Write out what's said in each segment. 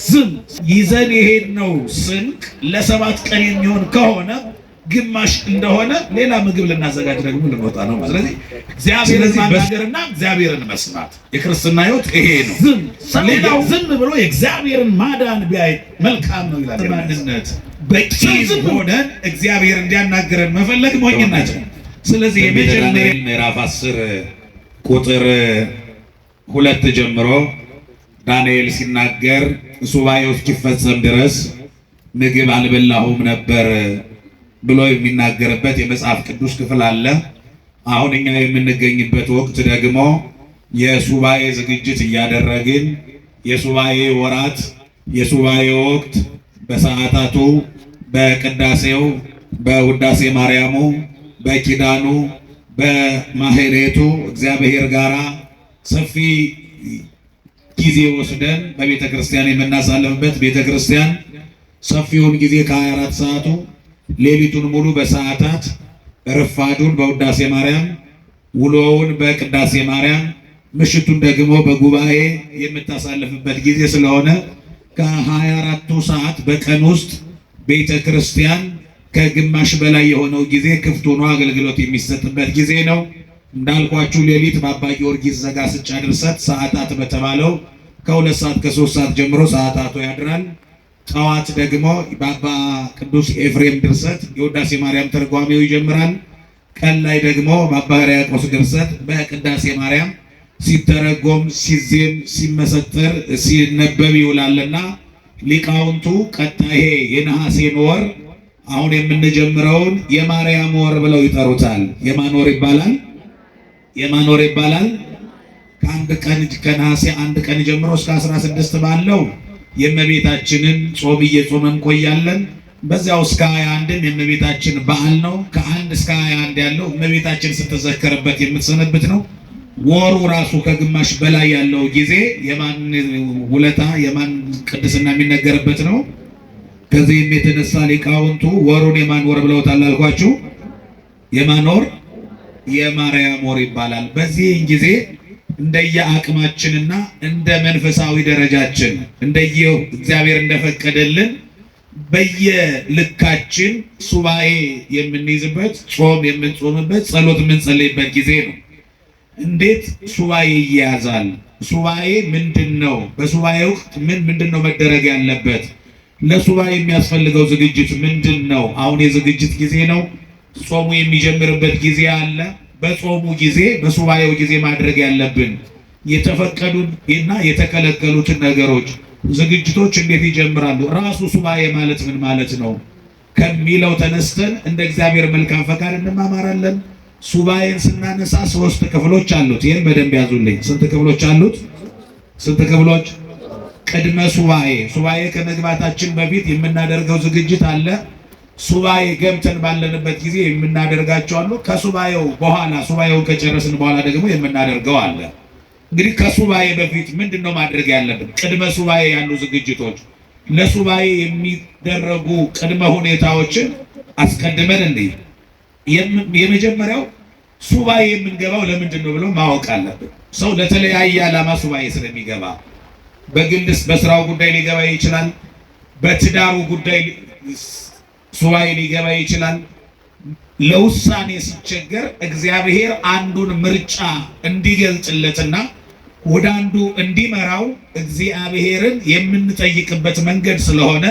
ዝም ይዘን የሄድነው ስንቅ ለ7 ቀን የሚሆን ከሆነ ግማሽ እንደሆነ ሌላ ምግብ ልናዘጋጅ ደግሞ ልንወጣ ነው። ስለዚህ እግዚአብሔርን ማናገርና እግዚአብሔርን መስማት የክርስትና ሕይወት ይሄ ነው። ሌላው ዝም ብሎ የእግዚአብሔርን ማዳን ቢያይ መልካም ነው ይላል። ማንነት በቂ ሆነን እግዚአብሔር እንዲያናገረን መፈለግ ሞኝነት ነው። ስለዚህ የመጀመሪያ ምዕራፍ 10 ቁጥር 2 ጀምሮ ዳንኤል ሲናገር ሱባኤው እስኪፈጸም ድረስ ምግብ አልበላሁም ነበር ብሎ የሚናገርበት የመጽሐፍ ቅዱስ ክፍል አለ። አሁን እኛ የምንገኝበት ወቅት ደግሞ የሱባኤ ዝግጅት እያደረግን የሱባኤ ወራት፣ የሱባኤ ወቅት በሰዓታቱ፣ በቅዳሴው፣ በውዳሴ ማርያሙ፣ በኪዳኑ፣ በማህሌቱ እግዚአብሔር ጋራ ሰፊ ጊዜ ወስደን በቤተ ክርስቲያን የምናሳልፍበት ቤተ ክርስቲያን ሰፊውን ጊዜ ከ24 ሰዓቱ ሌሊቱን ሙሉ በሰዓታት ረፋዱን በውዳሴ ማርያም ውሎውን በቅዳሴ ማርያም ምሽቱን ደግሞ በጉባኤ የምታሳልፍበት ጊዜ ስለሆነ ከ24ቱ ሰዓት በቀን ውስጥ ቤተ ክርስቲያን ከግማሽ በላይ የሆነው ጊዜ ክፍት ሆኖ አገልግሎት የሚሰጥበት ጊዜ ነው። እንዳልኳችሁ ሌሊት በአባ ጊዮርጊስ ዘጋስጫ ድርሰት ሰዓታት በተባለው ከ2 ሰዓት ከ3 ሰዓት ጀምሮ ሰዓታቱ ያድራል። ጠዋት ደግሞ በአባ ቅዱስ ኤፍሬም ድርሰት የውዳሴ ማርያም ተርጓሚው ይጀምራል። ቀን ላይ ደግሞ በአባ ሕርያቆስ ድርሰት በቅዳሴ ማርያም ሲተረጎም፣ ሲዜም፣ ሲመሰጠር፣ ሲነበብ ይውላልና ሊቃውንቱ ቀጣይ የነሐሴን ወር አሁን የምንጀምረውን የማርያም ወር ብለው ይጠሩታል። የማን ወር ይባላል? የማን ወር ይባላል? ከነሐሴ 1 ቀን ጀምሮ እስከ 16 ባለው የእመቤታችንን ጾም እየጾመን ቆያለን። በዚያው እስከ 21 የእመቤታችን በዓል ነው። ከ1 እስከ 21 ያለው እመቤታችን ስትዘከርበት የምትሰነብት ነው። ወሩ ራሱ ከግማሽ በላይ ያለው ጊዜ የማን ውለታ የማን ቅድስና የሚነገርበት ነው። ከዚህም የተነሳ ሊቃውንቱ ወሩን የማን ወር ብለውታል አልኳችሁ? የማን ወር? የማርያም ወር ይባላል። በዚህ ጊዜ እንደየ አቅማችንና እንደ መንፈሳዊ ደረጃችን እንደየ እግዚአብሔር እንደፈቀደልን በየልካችን ሱባኤ የምንይዝበት፣ ጾም የምንጾምበት፣ ጸሎት የምንጸልይበት ጊዜ ነው። እንዴት ሱባኤ ይያዛል? ሱባኤ ምንድነው? በሱባኤ ወቅት ምንድነው መደረግ ያለበት? ለሱባኤ የሚያስፈልገው ዝግጅት ምንድነው? አሁን የዝግጅት ጊዜ ነው። ጾሙ የሚጀምርበት ጊዜ አለ። በጾሙ ጊዜ በሱባኤው ጊዜ ማድረግ ያለብን የተፈቀዱና የተከለከሉትን ነገሮች ዝግጅቶች እንዴት ይጀምራሉ? ራሱ ሱባኤ ማለት ምን ማለት ነው ከሚለው ተነስተን እንደ እግዚአብሔር መልካም ፈቃድ እንማማራለን። ሱባኤን ስናነሳ 3 ክፍሎች አሉት። ይሄን በደንብ ያዙልኝ። ስንት ክፍሎች አሉት? ስንት ክፍሎች? ቅድመ ሱባኤ፣ ሱባኤ ከመግባታችን በፊት የምናደርገው ዝግጅት አለ። ሱባኤ ገብተን ባለንበት ጊዜ የምናደርጋቸው አሉ። ከሱባኤው በኋላ ሱባኤውን ከጨረስን በኋላ ደግሞ የምናደርገው አለ። እንግዲህ ከሱባኤ በፊት ምንድነው ማድረግ ያለብን? ቅድመ ሱባኤ ያሉ ዝግጅቶች፣ ለሱባኤ የሚደረጉ ቅድመ ሁኔታዎችን አስቀድመን እንዴ የመጀመሪያው ሱባኤ የምንገባው ለምንድን ነው ብሎ ማወቅ አለብን። ሰው ለተለያየ ዓላማ ሱባኤ ስለሚገባ በግልስ በስራው ጉዳይ ሊገባ ይችላል። በትዳሩ ጉዳይ ሱባኤ ሊገባ ይችላል። ለውሳኔ ሲቸገር እግዚአብሔር አንዱን ምርጫ እንዲገልጽለትና ወደ አንዱ እንዲመራው እግዚአብሔርን የምንጠይቅበት መንገድ ስለሆነ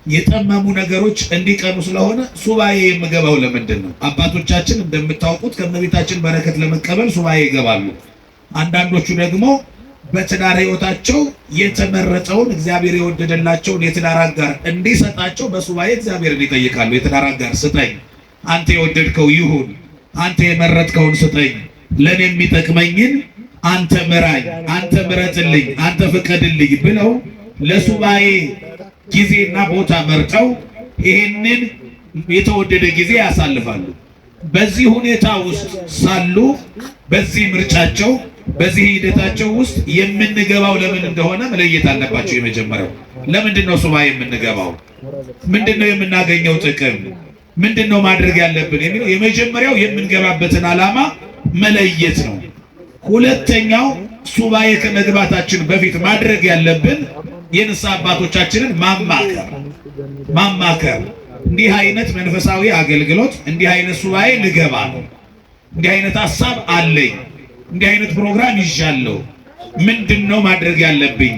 የጠመሙ ነገሮች እንዲቀኑ ስለሆነ ሱባኤ የምገባው ለምንድን ነው? አባቶቻችን እንደምታውቁት ከእመቤታችን በረከት ለመቀበል ሱባኤ ይገባሉ። አንዳንዶቹ ደግሞ በትዳር ሕይወታቸው የተመረጠውን እግዚአብሔር የወደደላቸውን የትዳር አጋር እንዲሰጣቸው በሱባኤ እግዚአብሔርን ይጠይቃሉ። የትዳር አጋር ስጠኝ፣ አንተ የወደድከው ይሁን፣ አንተ የመረጥከውን ስጠኝ፣ ለኔ የሚጠቅመኝን አንተ ምራኝ፣ አንተ ምረጥልኝ፣ አንተ ፍቀድልኝ ብለው ለሱባኤ ጊዜና ቦታ መርጠው ይህንን የተወደደ ጊዜ ያሳልፋሉ። በዚህ ሁኔታ ውስጥ ሳሉ በዚህ ምርጫቸው በዚህ ሂደታቸው ውስጥ የምንገባው ለምን እንደሆነ መለየት አለባቸው። የመጀመሪያው ለምንድነው ሱባኤ የምንገባው? ምንድነው የምናገኘው ጥቅም? ምንድነው ማድረግ ያለብን የሚለው የመጀመሪያው የምንገባበትን ዓላማ መለየት ነው። ሁለተኛው ሱባኤ ከመግባታችን በፊት ማድረግ ያለብን የንስሐ አባቶቻችንን ማማከር እንዲህ አይነት መንፈሳዊ አገልግሎት እንዲህ አይነት ሱባኤ ልገባ ነው፣ እንዲህ አይነት ሐሳብ አለኝ፣ እንዲህ አይነት ፕሮግራም ይዣለሁ፣ ምንድነው ማድረግ ያለብኝ፣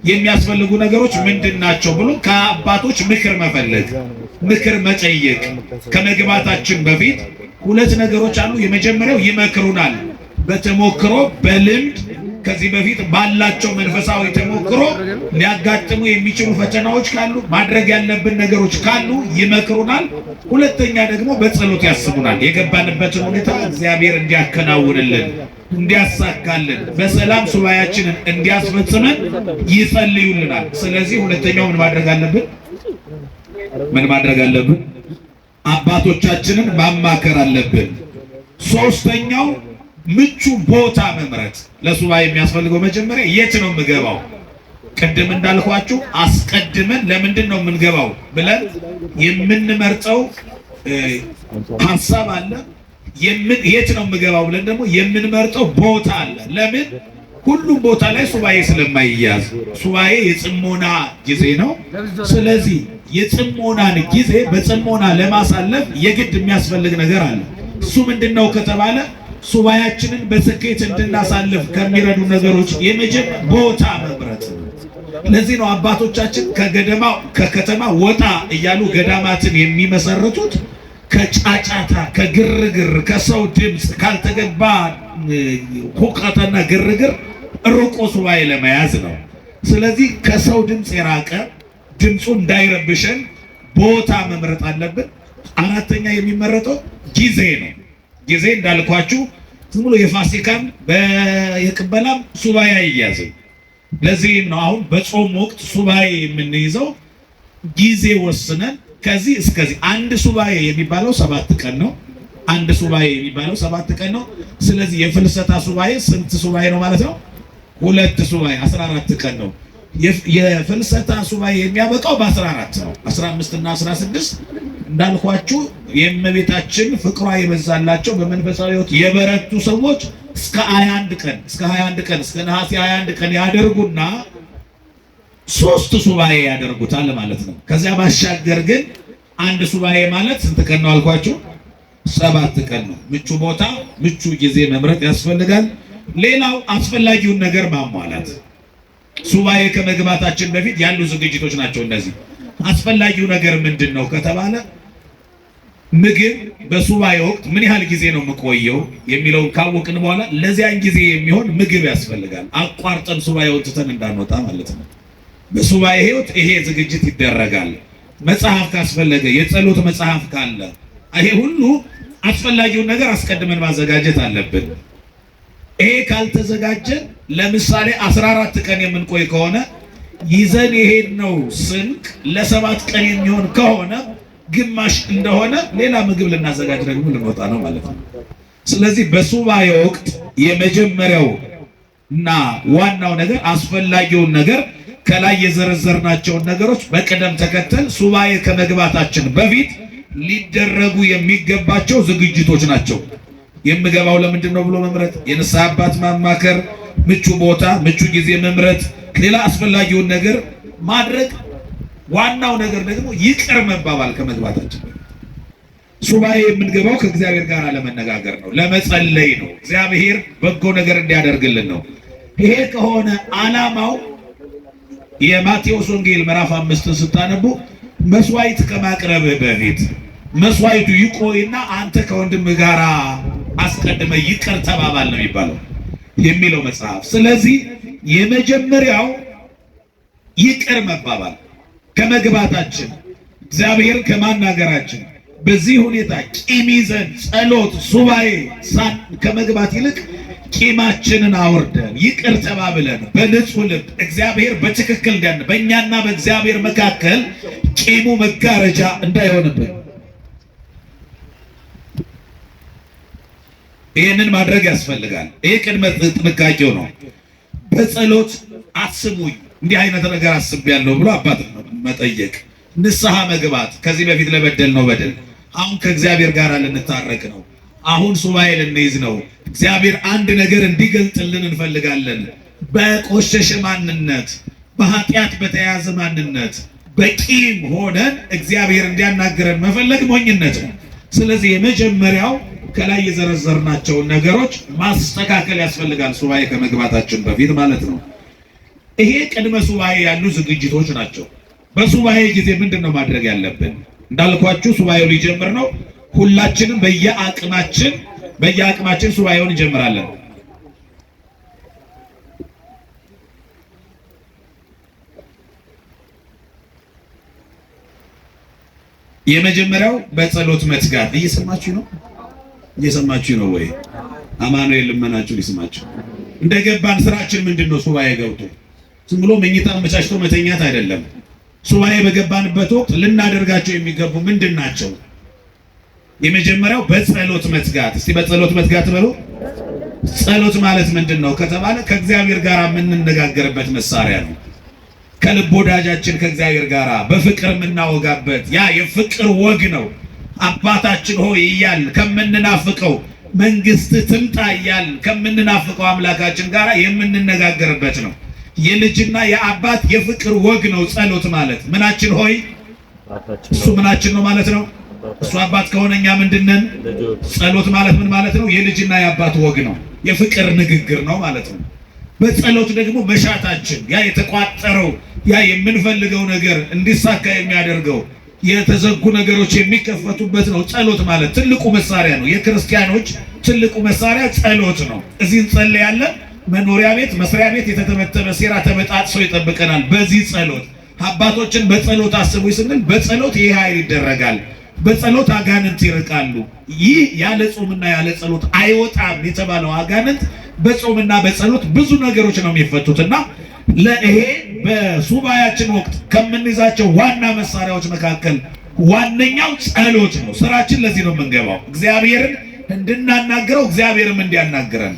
የሚያስፈልጉ ነገሮች ምንድናቸው ብሎ ከአባቶች ምክር መፈለግ፣ ምክር መጠየቅ። ከመግባታችን በፊት ሁለት ነገሮች አሉ። የመጀመሪያው ይመክሩናል በተሞክሮ በልምድ ከዚህ በፊት ባላቸው መንፈሳዊ ተሞክሮ ሊያጋጥሙ የሚችሉ ፈተናዎች ካሉ ማድረግ ያለብን ነገሮች ካሉ ይመክሩናል። ሁለተኛ ደግሞ በጸሎት ያስቡናል። የገባንበትን ሁኔታ እግዚአብሔር እንዲያከናውንልን እንዲያሳካልን በሰላም ሱባኤያችንን እንዲያስፈጽመን ይጸልዩልናል። ስለዚህ ሁለተኛው ምን ማድረግ አለብን? አባቶቻችንን ማማከር አለብን። ሶስተኛው ምቹ ቦታ መምረጥ። ለሱባኤ የሚያስፈልገው መጀመሪያ የት ነው የምገባው? ቅድም እንዳልኳችሁ አስቀድመን ለምንድን ነው የምንገባው ብለን የምንመርጠው ሐሳብ አለ። የት ነው የምገባው ብለን ደግሞ የምንመርጠው ቦታ አለ። ለምን? ሁሉም ቦታ ላይ ሱባኤ ስለማይያዝ። ሱባኤ የጽሞና ጊዜ ነው። ስለዚህ የጽሞናን ጊዜ በጽሞና ለማሳለፍ የግድ የሚያስፈልግ ነገር አለ። እሱ ምንድነው ከተባለ ሱባኤያችንን በስኬት እንድናሳልፍ ከሚረዱ ነገሮች የመጀመሪያው ቦታ መምረጥ። ለዚህ ነው አባቶቻችን ከከተማ ወጣ እያሉ ገዳማትን የሚመሰርቱት ከጫጫታ፣ ከግርግር፣ ከሰው ድምፅ፣ ካልተገባ ሁካታና ግርግር ርቆ ሱባኤ ለመያዝ ነው። ስለዚህ ከሰው ድምፅ የራቀ ድምፁ እንዳይረብሸን ቦታ መምረጥ አለብን። አራተኛ የሚመረጠው ጊዜ ነው። ጊዜ እንዳልኳችሁ ዝም ብሎ የፋሲካም የቅበላም ሱባኤ አይያዝም። ለዚህም ነው አሁን በጾም ወቅት ሱባኤ የምንይዘው ጊዜ ወስነን ከዚህ እስከዚህ። አንድ ሱባኤ የሚባለው 7 ቀን ነው። አንድ ሱባኤ የሚባለው 7 ቀን ነው። ስለዚህ የፍልሰታ ሱባኤ ስንት ሱባኤ ነው ማለት ነው? 2 ሱባኤ 14 ቀን ነው። የፍልሰታ ሱባኤ የሚያበቃው በ14 ነው። 15 እና 16 እንዳልኳችሁ የእመቤታችን ፍቅሯ የበዛላቸው በመንፈሳዊ ሕይወት የበረቱ ሰዎች እስከ 21 ቀን እስከ ነሐሴ 21 ቀን ያደርጉና 3 ሱባኤ ያደርጉታል ማለት ነው። ከዚያ ባሻገር ግን አንድ ሱባኤ ማለት ስንት ቀን ነው አልኳችሁ? 7 ቀን ነው። ምቹ ቦታ ምቹ ጊዜ መምረጥ ያስፈልጋል። ሌላው አስፈላጊውን ነገር ማሟላት። ሱባኤ ከመግባታችን በፊት ያሉ ዝግጅቶች ናቸው እነዚህ። አስፈላጊው ነገር ምንድን ነው ከተባለ ምግብ በሱባኤ ወቅት ምን ያህል ጊዜ ነው የምቆየው የሚለውን ካወቅን በኋላ ለዚያን ጊዜ የሚሆን ምግብ ያስፈልጋል። አቋርጠን ሱባኤውን ትተን እንዳንወጣ ማለት ነው። በሱባኤ ሕይወት ይሄ ዝግጅት ይደረጋል። መጽሐፍ ካስፈለገ የጸሎት መጽሐፍ ካለ ይሄ ሁሉ አስፈላጊውን ነገር አስቀድመን ማዘጋጀት አለብን። ይሄ ካልተዘጋጀን ለምሳሌ 14 ቀን የምንቆይ ከሆነ ይዘን የሄድነው ስንቅ ለ7 ቀን የሚሆን ከሆነ ግማሽ እንደሆነ ሌላ ምግብ ልናዘጋጅ ደግሞ ልንወጣ ነው ማለት ነው። ስለዚህ በሱባኤ ወቅት የመጀመሪያው እና ዋናው ነገር አስፈላጊውን ነገር ከላይ የዘረዘርናቸውን ነገሮች በቅደም ተከተል ሱባኤ ከመግባታችን በፊት ሊደረጉ የሚገባቸው ዝግጅቶች ናቸው። የምገባው ለምንድን ነው ብሎ መምረጥ፣ የንስሐ አባት ማማከር፣ ምቹ ቦታ ምቹ ጊዜ መምረጥ፣ ሌላ አስፈላጊውን ነገር ማድረግ። ዋናው ነገር ደግሞ ይቅር መባባል ከመግባታችን በፊት። ሱባኤ የምንገባው ከእግዚአብሔር ጋር ለመነጋገር ነው፣ ለመጸለይ ነው፣ እግዚአብሔር በጎ ነገር እንዲያደርግልን ነው። ይሄ ከሆነ ዓላማው የማቴዎስ ወንጌል ምዕራፍ 5 ስታነቡ መስዋዕት ከማቅረብህ በፊት መስዋዕቱ ይቆይና አንተ ከወንድም ጋር አስቀድመ ይቅር ተባባል ነው የሚለው መጽሐፍ። ስለዚህ የመጀመሪያው ይቅር መባባል ከመግባታችን እግዚአብሔር ከማናገራችን በዚህ ሁኔታ ቂም ይዘን ጸሎት ሱባኤ ከመግባት ይልቅ ቂማችንን አውርደን ይቅር ተባብለን በንጹህ ልብ እግዚአብሔር በትክክል በእኛና በእግዚአብሔር መካከል ቂሙ መጋረጃ እንዳይሆንብን ይህንን ማድረግ ያስፈልጋል። ይህ ቅድመ ጥንቃቄው ነው። በጸሎት አስቡኝ እንዲህ አይነት ነገር አስቤያለሁ ብሎ አባት መጠየቅ፣ ንስሐ መግባት። ከዚህ በፊት ለበደል ነው በደል፣ አሁን ከእግዚአብሔር ጋር ልንታረቅ ነው፣ አሁን ሱባኤ ልንይዝ ነው። እግዚአብሔር አንድ ነገር እንዲገልጥልን እንፈልጋለን። በቆሸሸ ማንነት በኃጢአት በተያዘ ማንነት በቂም ሆነን እግዚአብሔር እንዲያናግረን መፈለግ ሞኝነት ነው። ስለዚህ የመጀመሪያው ከላይ የዘረዘርናቸውን ነገሮች ማስተካከል ያስፈልጋል፣ ሱባኤ ከመግባታችን በፊት ማለት ነው። ይሄ ቅድመ ሱባኤ ያሉ ዝግጅቶች ናቸው። በሱባኤ ጊዜ ምንድነው ማድረግ ያለብን? እንዳልኳችሁ ሱባኤው ሊጀምር ነው። ሁላችንም በየአቅማችን ሱባኤውን እንጀምራለን። የመጀመሪያው በጸሎት መትጋት። እየሰማችሁ ነው ወይ? አማኑኤል ልመናችሁ ሊስማችሁ። እንደገባን ስራችን ምንድነው? ሱባኤ ገብቶ ዝም ብሎ መኝታ አመቻችቶ መተኛት አይደለም። ሱባኤ በገባንበት ወቅት ልናደርጋቸው የሚገቡ ምንድን ናቸው? የመጀመሪያው በጸሎት መትጋት። እስቲ በጸሎት መትጋት በሉ። ጸሎት ማለት ምንድነው ከተባለ ከእግዚአብሔር ጋር የምንነጋገርበት መሳሪያ ነው። ከልብ ወዳጃችን ከእግዚአብሔር ጋር በፍቅር የምናወጋበት ያ የፍቅር ወግ ነው። አባታችን ሆይ እያልን ከምንናፍቀው መንግስት ትምጣ እያልን ከምንናፍቀው አምላካችን ጋር የምንነጋገርበት ነው። የልጅና የአባት የፍቅር ወግ ነው ጸሎት ማለት። ምናችን ሆይ እሱ ምናችን ነው ማለት ነው። እሱ አባት ከሆነ እኛ ምንድነን? ጸሎት ማለት ምን ማለት ነው? የልጅና የአባት ወግ ነው፣ የፍቅር ንግግር ነው ማለት ነው። በጸሎት ደግሞ መሻታችን ያ የተቋጠረው ያ የምንፈልገው ነገር እንዲሳካ የሚያደርገው የተዘጉ ነገሮች የሚከፈቱበት ነው። ጸሎት ማለት ትልቁ መሳሪያ ነው። የክርስቲያኖች ትልቁ መሳሪያ ጸሎት ነው። እዚህ እንጸልያለን። መኖሪያ ቤት፣ መስሪያ ቤት የተተበተበ ሴራ ተበጣጥሶ ይጠብቀናል። በዚህ ጸሎት አባቶችን በጸሎት አስቡ ስንል በጸሎት ይህ ኃይል ይደረጋል። በጸሎት አጋንንት ይርቃሉ። ይህ ያለ ጾምና ያለ ጸሎት አይወጣም የተባለው አጋንንት በጾምና በጸሎት ብዙ ነገሮች ነው የሚፈቱትና ለይሄ በሱባኤያችን ወቅት ከምንይዛቸው ዋና መሳሪያዎች መካከል ዋነኛው ጸሎት ነው። ስራችን ለዚህ ነው የምንገባው፣ እግዚአብሔርን እንድናናግረው እግዚአብሔርም እንዲያናግረን።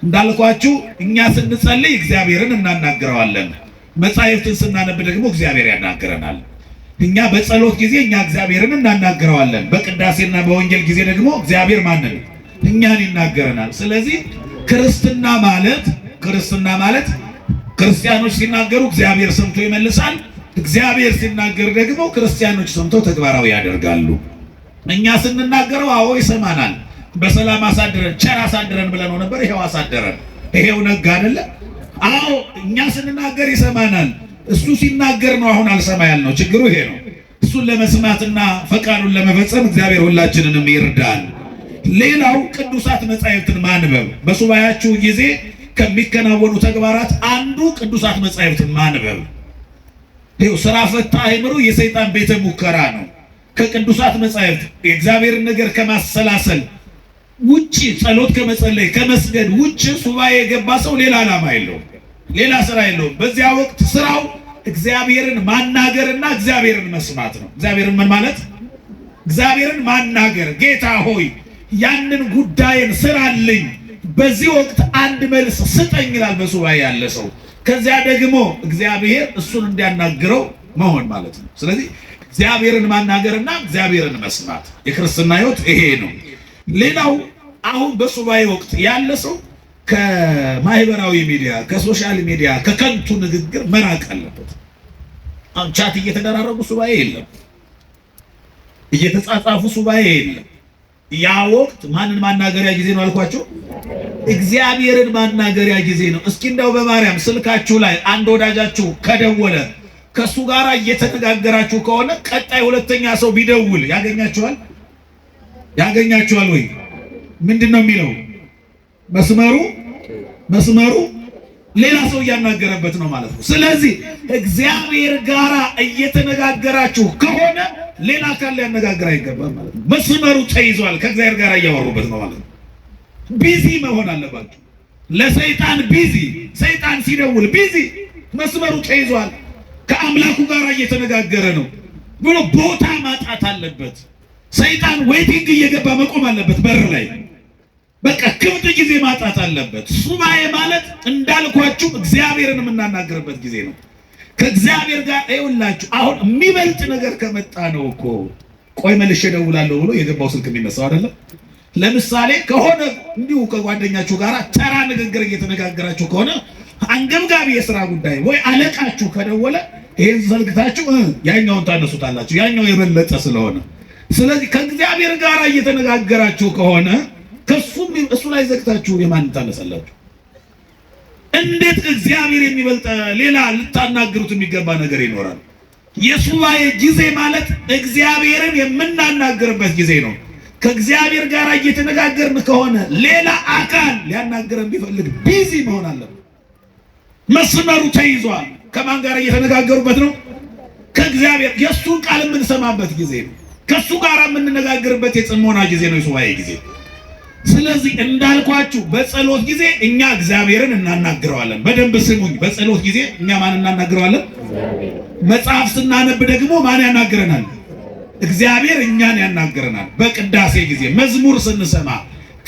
እንዳልኳችሁ እኛ ስንጸልይ እግዚአብሔርን እናናግረዋለን። መጻሕፍትን ስናነብ ደግሞ እግዚአብሔር ያናግረናል። እኛ በጸሎት ጊዜ እኛ እግዚአብሔርን እናናግረዋለን። በቅዳሴና በወንጌል ጊዜ ደግሞ እግዚአብሔር ማንን? እኛን ይናገረናል። ስለዚህ ክርስትና ማለት ክርስቲያኖች ሲናገሩ እግዚአብሔር ሰምቶ ይመልሳል። እግዚአብሔር ሲናገር ደግሞ ክርስቲያኖች ሰምተው ተግባራዊ ያደርጋሉ። እኛ ስንናገረው አዎ ይሰማናል። በሰላም አሳድረን ቸር አሳድረን ብለነው ነበር። ይሄው አሳደረን። ይሄው ነጋ አይደለ? አዎ እኛ ስንናገር ይሰማናል። እሱ ሲናገር ነው አሁን አልሰማ ያልነው። ችግሩ ይሄ ነው። እሱን ለመስማትና ፈቃዱን ለመፈጸም እግዚአብሔር ሁላችንንም ይርዳል። ሌላው ቅዱሳት መጻሕፍትን ማንበብ። በሱባኤያችሁ ጊዜ ከሚከናወኑ ተግባራት አንዱ ቅዱሳት መጻሕፍትን ማንበብ። ይኸው ስራ ፈታ አእምሮ የሰይጣን ቤተ ሙከራ ነው። ከቅዱሳት መጻሕፍት የእግዚአብሔርን ነገር ከማሰላሰል ውጪ፣ ጸሎት ከመጸለይ ከመስገድ ውጪ ሱባኤ የገባ ሰው ሌላ ዓላማ የለውም፣ ሌላ ስራ የለውም። በዚያ ወቅት ስራው እግዚአብሔርን ማናገርና እግዚአብሔርን መስማት ነው። እግዚአብሔርን ምን ማለት? እግዚአብሔርን ማናገር። ጌታ ሆይ ያንን ጉዳይን ስራልኝ፣ በዚህ ወቅት አንድ መልስ ስጠኝ ይላል በሱባኤ ያለ ሰው። ከዚያ ደግሞ እግዚአብሔር እሱን እንዲያናግረው መሆን ማለት ነው። ስለዚህ እግዚአብሔርን ማናገርና እግዚአብሔርን መስማት የክርስትና ሕይወት ይሄ ነው። ሌላው አሁን በሱባኤ ወቅት ያለ ሰው ከማህበራዊ ሚዲያ፣ ከሶሻል ሚዲያ፣ ከከንቱ ንግግር መራቅ አለበት። አሁን ቻት እየተደራረጉ ሱባኤ የለም፣ እየተጻጻፉ ሱባኤ የለም። ያ ወቅት ማንን ማናገሪያ ጊዜ ነው አልኳቸው? እግዚአብሔርን ማናገሪያ ጊዜ ነው። እስኪ እንደው በማርያም ስልካችሁ ላይ አንድ ወዳጃችሁ ከደወለ ከሱ ጋር እየተነጋገራችሁ ከሆነ ቀጣይ ሁለተኛ ሰው ቢደውል ያገኛችኋል ወይ? ምንድነው የሚለው? መስመሩ ሌላ ሰው እያናገረበት ነው ማለት ነው። ስለዚህ እግዚአብሔር ጋራ እየተነጋገራችሁ ከሆነ ሌላ አካል ሊያነጋግር አይገባም ማለት ነው። መስመሩ ተይዟል፣ ከእግዚአብሔር ጋር እያወሩበት ነው ማለት ነው። ቢዚ መሆን አለባችሁ። ለሰይጣን ቢዚ፣ ሰይጣን ሲደውል ቢዚ፣ መስመሩ ተይዟል፣ ከአምላኩ ጋር እየተነጋገረ ነው ብሎ ቦታ ማጣት አለበት። ሰይጣን ዌቲንግ እየገባ መቆም አለበት በር ላይ። በቃ ክፍት ጊዜ ማጣት አለበት። ሱባኤ ማለት እንዳልኳችሁ እግዚአብሔርን የምናናገርበት ጊዜ ነው። ከእግዚአብሔር ጋር ይውላችሁ። አሁን የሚበልጥ ነገር ከመጣ ነው እኮ ቆይ መልሼ እደውላለሁ ብሎ የገባው ስልክ የሚነሳው አይደለም። ለምሳሌ ከሆነ እንዲሁ ከጓደኛችሁ ጋር ተራ ንግግር እየተነጋገራችሁ ከሆነ አንገብጋቢ የሥራ ጉዳይ ወይ አለቃችሁ ከደወለ ይሄን ዘልግታችሁ ያኛውን ታነሱታላችሁ፣ ያኛው የበለጠ ስለሆነ። ስለዚህ ከእግዚአብሔር ጋር እየተነጋገራችሁ ከሆነ ከሱም እሱ ላይ ዘግታችሁ የማን ታነሳላችሁ? እንዴት እግዚአብሔር የሚበልጥ ሌላ ልታናግሩት የሚገባ ነገር ይኖራል? የሱባኤ ጊዜ ማለት እግዚአብሔርን የምናናገርበት ጊዜ ነው። ከእግዚአብሔር ጋር እየተነጋገርን ከሆነ ሌላ አካል ሊያናገረን ቢፈልግ ቢዚ መሆን አለበት። መስመሩ ተይዟል። ከማን ጋር እየተነጋገሩበት ነው? ከእግዚአብሔር። የእሱን ቃል የምንሰማበት ጊዜ ነው። ከእሱ ጋር የምንነጋገርበት የጽሞና ጊዜ ነው፣ የሱባኤ ጊዜ። ስለዚህ እንዳልኳችሁ በጸሎት ጊዜ እኛ እግዚአብሔርን እናናግረዋለን። በደንብ ስሙኝ። በጸሎት ጊዜ እኛ ማን እናናግረዋለን? መጽሐፍ ስናነብ ደግሞ ማን ያናግረናል? እግዚአብሔር እኛን ያናግረናል። በቅዳሴ ጊዜ መዝሙር ስንሰማ፣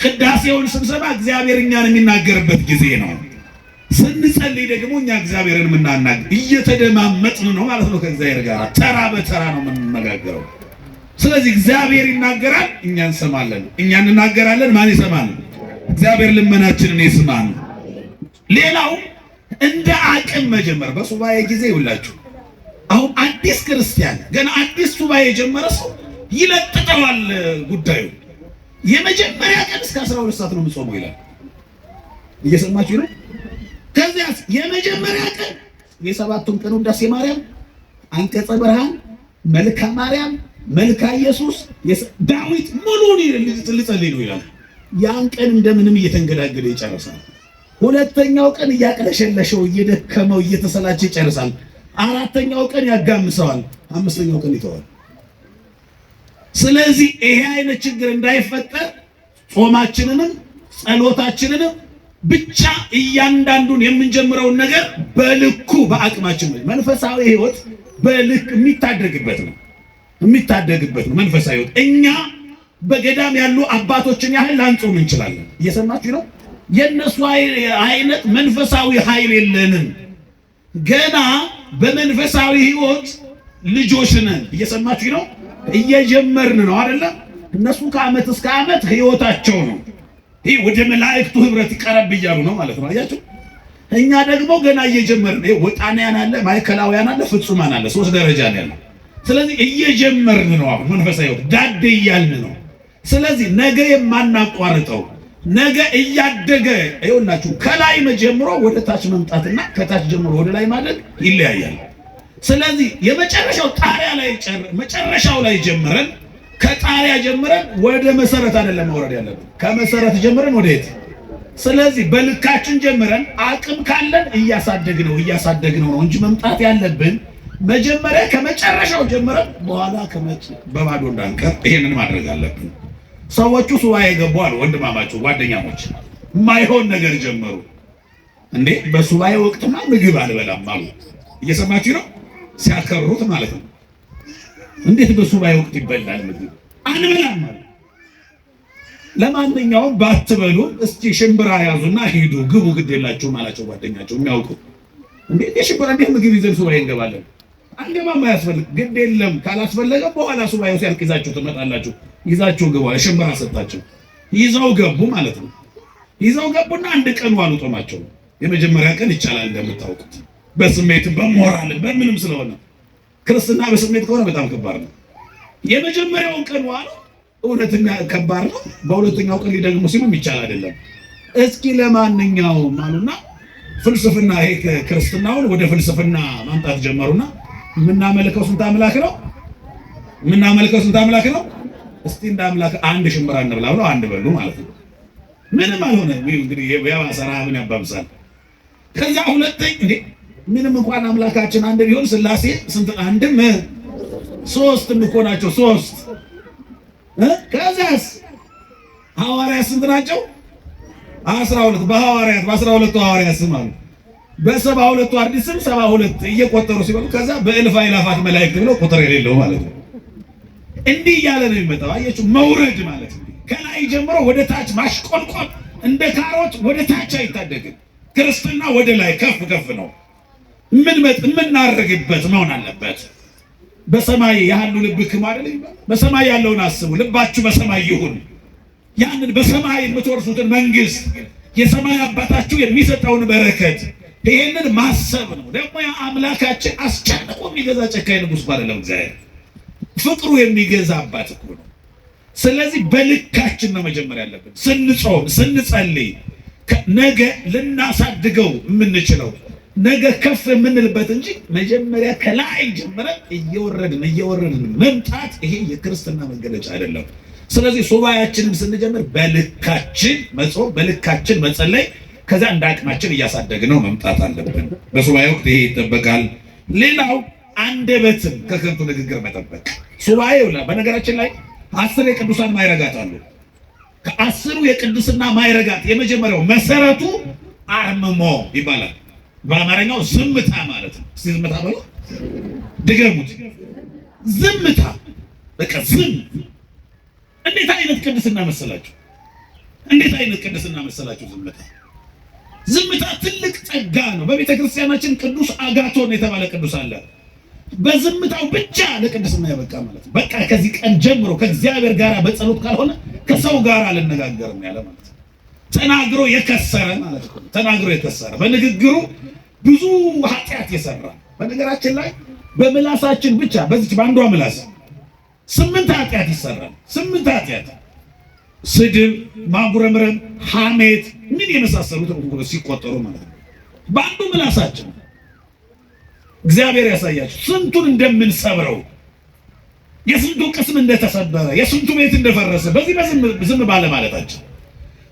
ቅዳሴውን ስንሰማ እግዚአብሔር እኛን የሚናገርበት ጊዜ ነው። ስንጸልይ ደግሞ እኛ እግዚአብሔርን የምናናግር እየተደማመጥን ነው ማለት ነው። ከእግዚአብሔር ጋር ተራ በተራ ነው የምንነጋገረው። ስለዚህ እግዚአብሔር ይናገራል፣ እኛ እንሰማለን። እኛ እንናገራለን፣ ማን ይሰማል? እግዚአብሔር ልመናችንን ይስማል። ሌላው እንደ አቅም መጀመር በሱባኤ ጊዜ ይውላችሁ። አሁን አዲስ ክርስቲያን ገና አዲስ ሱባኤ የጀመረ ሰው ይለጥጠዋል ጉዳዩ። የመጀመሪያ ቀን እስከ 12 ሰዓት ነው የምጾመው ይላል። እየሰማችሁ ነው? ከዚያስ የመጀመሪያ ቀን የሰባቱን ቀን ውዳሴ ማርያም፣ አንቀጸ ብርሃን፣ መልካ ማርያም፣ መልካ ኢየሱስ፣ ዳዊት ሙሉን ልጸልይ ነው ይላል። ያን ቀን እንደምንም እየተንገዳገደ ይጨርሳል። ሁለተኛው ቀን እያቅለሸለሸው እየደከመው እየተሰላቸ ይጨርሳል። አራተኛው ቀን ያጋምሰዋል። አምስተኛው ቀን ይተዋል። ስለዚህ ይሄ አይነት ችግር እንዳይፈጠር ጾማችንንም ጸሎታችንንም ብቻ እያንዳንዱን የምንጀምረውን ነገር በልኩ በአቅማችን መንፈሳዊ ሕይወት በልክ የሚታደግበት ነው። መንፈሳዊ ሕይወት እኛ በገዳም ያሉ አባቶችን ያህል ላንጾም እንችላለን። እየሰማችሁ ነው? የነሱ አይነት መንፈሳዊ ኃይል የለንም። ገና በመንፈሳዊ ሕይወት ልጆች ነን። እየሰማችሁ ነው? እየጀመርን ነው አይደለ? እነሱ ከዓመት እስከ ዓመት ሕይወታቸው ነው። ይህ ወደ መላእክቱ ህብረት ይቀረብ እያሉ ነው ማለት ነው። አያችሁ? እኛ ደግሞ ገና እየጀመርን ነው። ወጣንያን አለ፣ ማዕከላውያን አለ፣ ፍጹማን አለ። 3 ደረጃ ነው ያለው። ስለዚህ እየጀመርን ነው። አሁን መንፈሳዊ ሕይወት ዳዴ እያልን ነው። ስለዚህ ነገ የማናቋርጠው ነገ እያደገ ይኸውላችሁ ከላይ ጀምሮ ወደ ታች መምጣትና ከታች ጀምሮ ወደ ላይ ማደግ ይለያያል። ስለዚህ የመጨረሻው ጣሪያ ላይ መጨረሻው ላይ ጀምረን ከጣሪያ ጀምረን ወደ መሰረት አይደለም መውረድ ያለብን፣ ከመሰረት ጀምረን ወደ የት? ስለዚህ በልካችን ጀምረን አቅም ካለን እያሳደግነው ነው እንጂ መምጣት ያለብን መጀመሪያ ከመጨረሻው ጀምረን በኋላ በባዶ እንዳንቀር ይሄንን ማድረግ አለብን። ሰዎቹ ሱባኤ ገቡ አሉ፣ ወንድማማቸው ጓደኛሞች የማይሆን ነገር ጀመሩ። እንዴ በሱባኤ ወቅትማ ምግብ አልበላም አሉ። እየሰማችሁ ነው? ሲያከሩት ማለት ነው። እንዴት በሱባኤ ወቅት ይበላል ምግብ? አንበላም አሉ። ለማንኛውም ባትበሉ እስቲ ሽምብራ ያዙና ሂዱ ግቡ፣ ግድ የላችሁም አላቸው ጓደኛቸው የሚያውቁ። እንዴ ሽምብራ እንዴት ምግብ ይዘን ሱባኤ እንገባለን? አንገባም፣ አያስፈልግ። ግድ የለም ካላስፈለገ በኋላ ሱባኤው ሲያልቅ ይዛችሁ ትመጣላችሁ። ይዛችሁ ግቡ። ሽምብራ ሰጣቸው። ይዘው ገቡ ማለት ነው። ይዘው ገቡና አንድ ቀን ዋሉ ጦማቸው። የመጀመሪያ ቀን ይቻላል እንደምታውቁት፣ በስሜት በሞራል በምንም ስለሆነ ክርስትና በስሜት ከሆነ በጣም ከባድ ነው። የመጀመሪያውን ቀን ዋሉ፣ እውነተኛ ከባድ ነው። በሁለተኛው ቀን ሊደግሙ ሲሉም ይቻል አይደለም። እስኪ ለማንኛውም አሉና ፍልስፍና ይሄ ክርስትናውን ወደ ፍልስፍና ማምጣት ጀመሩና የምናመልከው ስንት አምላክ ነው? እስቲ እንደ አምላክ አንድ ሽምብራ እንብላ ብለው አንድ በሉ ማለት ነው። ምንም አልሆነ። እንግዲህ የባሰ ረሃብን ያባብሳል። ከዛ ሁለተኛ እንዴ ምንም እንኳን አምላካችን አንድ ቢሆን ሥላሴ ስንት? አንድም 3 እኮ ናቸው። 3 ከዛስ ሐዋርያት ስንት ናቸው? 12 በሐዋርያት በ12 ሐዋርያት ስም አሉ። በ72 አርድእት ስም 72 እየቆጠሩ ሲበሉ ከዛ በእልፍ አእላፋት መላእክት ብለው ቁጥር የሌለው ማለት ነው። እንዲህ እያለ ነው የሚመጣው። አያችሁ መውረድ ማለት ነው። ከላይ ጀምሮ ወደ ታች ማሽቆልቆል፣ እንደ ካሮት ወደ ታች አይታደግም። ክርስትና ወደ ላይ ከፍ ከፍ ነው። የምናርግበት መሆን አለበት። በሰማይ ያሉ ልብክሙ አይደል? በሰማይ ያለውን አስቡ፣ ልባችሁ በሰማይ ይሁን። ያንን በሰማይ የምትወርሱትን መንግስት፣ የሰማይ አባታችሁ የሚሰጠውን በረከት፣ ይሄንን ማሰብ ነው። ደግሞ ያ አምላካችን አስጨንቆ የሚገዛ ጨካኝ ንጉሥ አይደለም። እግዚአብሔር ፍቅሩ የሚገዛ አባት እኮ ነው። ስለዚህ በልካችን ነው መጀመር ያለብን። ስንጾም ስንጸልይ ነገ ልናሳድገው የምንችለው ነገ ከፍ የምንልበት እንጂ መጀመሪያ ከላይ ጀምረን እየወረድን መምጣት ይሄ የክርስትና መገለጫ አይደለም። ስለዚህ ሱባኤያችንን ስንጀምር በልካችን መጾም፣ በልካችን መጸለይ፣ ከዛ እንደ አቅማችን እያሳደግነው መምጣት አለብን። በሱባኤ ወቅት ይሄ ይጠበቃል። ሌላው አንደበትን ከከንቱ ንግግር መጠበቅ። ሱባኤው በነገራችን ላይ 10 የቅዱሳን ማዕረጋት አሉ። ከ10ሩ የቅድስና ማዕረጋት የመጀመሪያው መሰረቱ አርምሞ ይባላል። በአማርኛው ዝምታ ማለት ነው። እስቲ ዝምታ በሉ፣ ድገሙት። ዝምታ፣ በቃ ዝም። እንዴት አይነት ቅድስና መሰላችሁ! እንዴት አይነት ቅድስና መሰላችሁ! ዝምታ ትልቅ ጸጋ ነው። በቤተ ክርስቲያናችን ቅዱስ አጋቶን የተባለ ቅዱስ አለ። በዝምታው ብቻ ለቅድስና ያበቃ ማለት ነው። በቃ ከዚህ ቀን ጀምሮ ከእግዚአብሔር ጋር በጸሎት ካልሆነ ከሰው ጋር አልነጋገርም ያለ ማለት ነው። ተናግሮ የከሰረ ማለት ነው። ተናግሮ የከሰረ በንግግሩ ብዙ ኃጢአት የሰራ። በነገራችን ላይ በምላሳችን ብቻ በዚች በአንዷ ምላስ 8 ኃጢአት ይሰራል። 8 ኃጢአት፣ ስድብ፣ ማጉረምረም፣ ሐሜት፣ ምን የመሳሰሉት ሲቆጠሩ ማለት ነው በአንዱ ምላሳችን። እግዚአብሔር ያሳያችሁ ስንቱን እንደምንሰብረው፣ የስንቱ ቅስም እንደተሰበረ፣ የስንቱ ቤት እንደፈረሰ በዚህ ዝም ባለ ማለታችን።